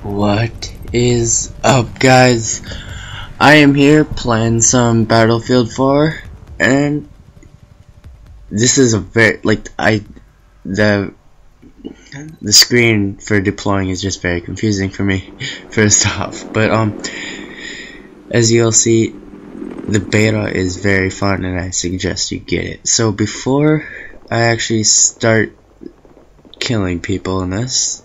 What is up, guys? I am here playing some Battlefield 4, and this is a very the screen for deploying is just very confusing for me first off. But as you'll see, the beta is very fun and I suggest you get it. So before I actually start killing people in this,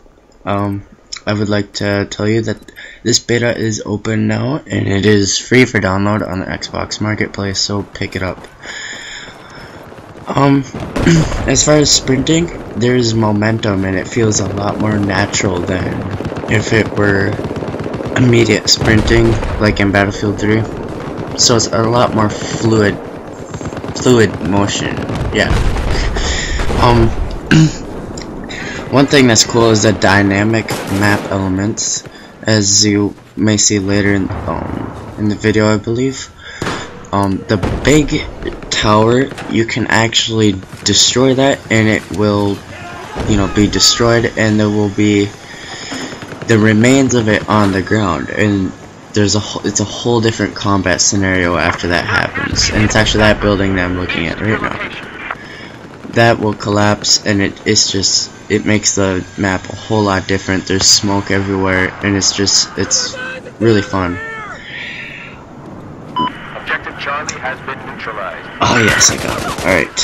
I would like to tell you that this beta is open now and it is free for download on the Xbox Marketplace, so pick it up. As far as sprinting, there's momentum and it feels a lot more natural than if it were immediate sprinting like in Battlefield 3. So it's a lot more fluid motion. Yeah. One thing that's cool is the dynamic map elements, as you may see later in the video, I believe. The big tower, you can actually destroy that and it will, be destroyed, and there will be the remains of it on the ground, and it's a whole different combat scenario after that happens. And it's actually that building that I'm looking at right now. That will collapse, and it makes the map a whole lot different. There's smoke everywhere, and it's really fun. Objective Charlie has been neutralized. Oh yes, I got it. Alright.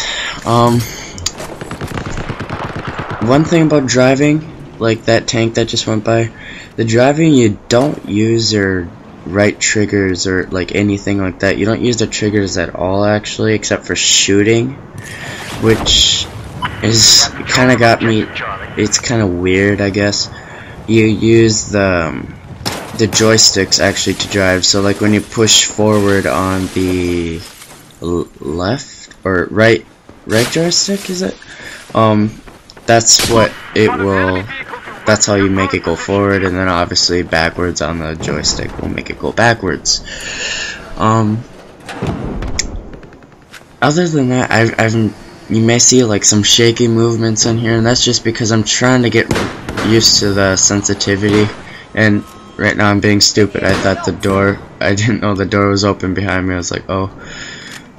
One thing about driving, like that tank that just went by, the driving, you don't use your right triggers or like anything like that. You don't use the triggers at all, actually, except for shooting, which is kind of got me. It's kind of weird, I guess. You use the joysticks actually to drive. So like when you push forward on the left or right joystick, is it? That's what it will. That's how you make it go forward, and then obviously backwards on the joystick will make it go backwards. Other than that, you may see like some shaky movements in here, and that's just because I'm trying to get used to the sensitivity. And right now I'm being stupid. I didn't know the door was open behind me. I was like, oh.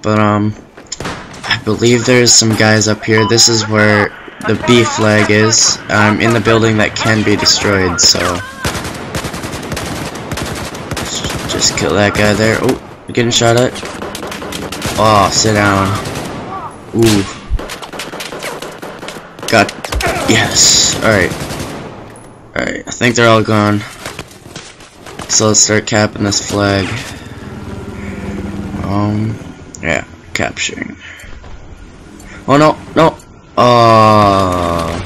But I believe there's some guys up here. This is where the B flag is. I'm in the building that can be destroyed, so just kill that guy there. Oh, you're getting shot at. Oh, sit down. Ooh. Got. Yes. Alright. Alright, I think they're all gone. So let's start capping this flag. Yeah, capturing. Oh no, no. Oh,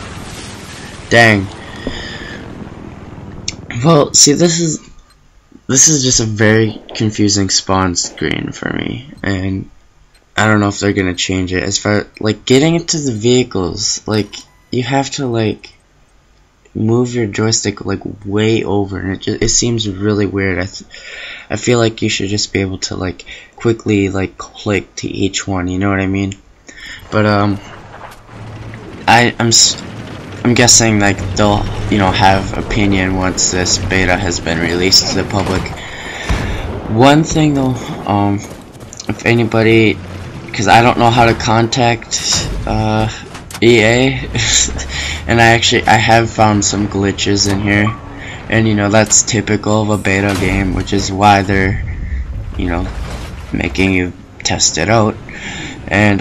dang. Well, see, this is just a very confusing spawn screen for me, and I don't know if they're gonna change it. As far like getting into the vehicles, like you have to like move your joystick like way over, and it seems really weird. I feel like you should just be able to like quickly like click to each one. You know what I mean? But I'm guessing like they'll have opinion once this beta has been released to the public. One thing though, if anybody, because I don't know how to contact EA, and I have found some glitches in here, and that's typical of a beta game, which is why they're making you test it out. And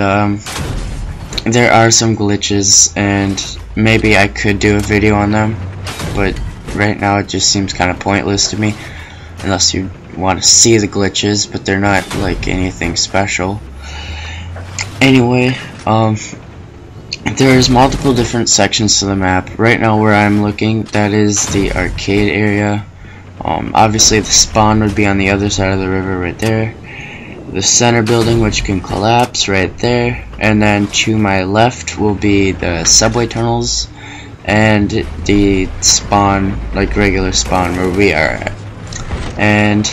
there are some glitches, and maybe I could do a video on them, but right now it just seems kind of pointless to me, unless you want to see the glitches, but they're not like anything special. Anyway, there's multiple different sections to the map. Right now where I'm looking, that is the arcade area. Obviously the spawn would be on the other side of the river right there. The center building, which can collapse, right there, and then to my left will be the subway tunnels and the spawn, like regular spawn where we are at. And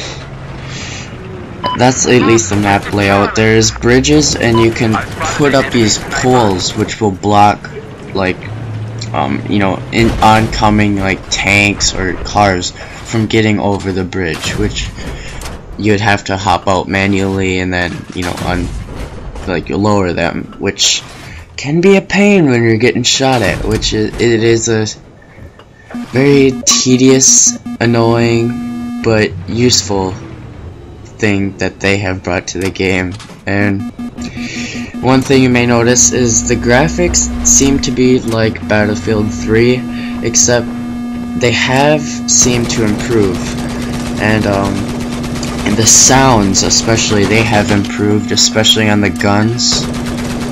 that's at least the map layout. There's bridges, and you can put up these poles which will block like you know, in oncoming like tanks or cars from getting over the bridge, which you'd have to hop out manually and then, you know, lower them, which can be a pain when you're getting shot at, which it is a very tedious, annoying, but useful thing that they have brought to the game. And one thing you may notice is the graphics seem to be like Battlefield 3, except they have seemed to improve, and the sounds especially, they have improved, especially on the guns.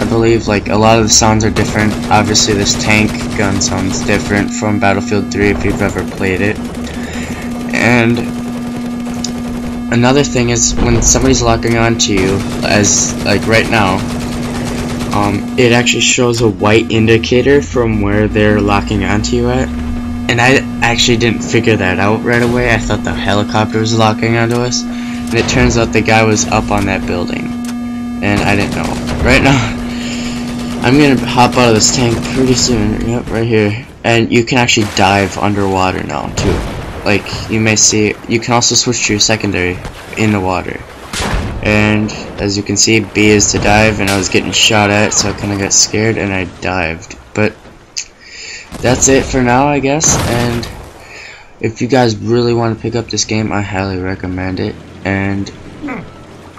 I believe like a lot of the sounds are different. Obviously this tank gun sounds different from Battlefield 3 if you've ever played it. And another thing is when somebody's locking onto you, as like right now, it actually shows a white indicator from where they're locking onto you at. And I actually didn't figure that out right away. I thought the helicopter was locking onto us, and it turns out the guy was up on that building, and I didn't know. Right now, I'm gonna hop out of this tank pretty soon. Yep, right here. And you can actually dive underwater now too. Like you may see, you can also switch to your secondary in the water. And as you can see, B is to dive, and I was getting shot at, so I kind of got scared and I dived. But that's it for now, I guess. And if you guys really want to pick up this game, I highly recommend it. And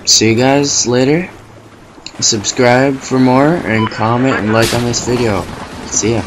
see you guys later. Subscribe for more, and comment and like on this video. See ya.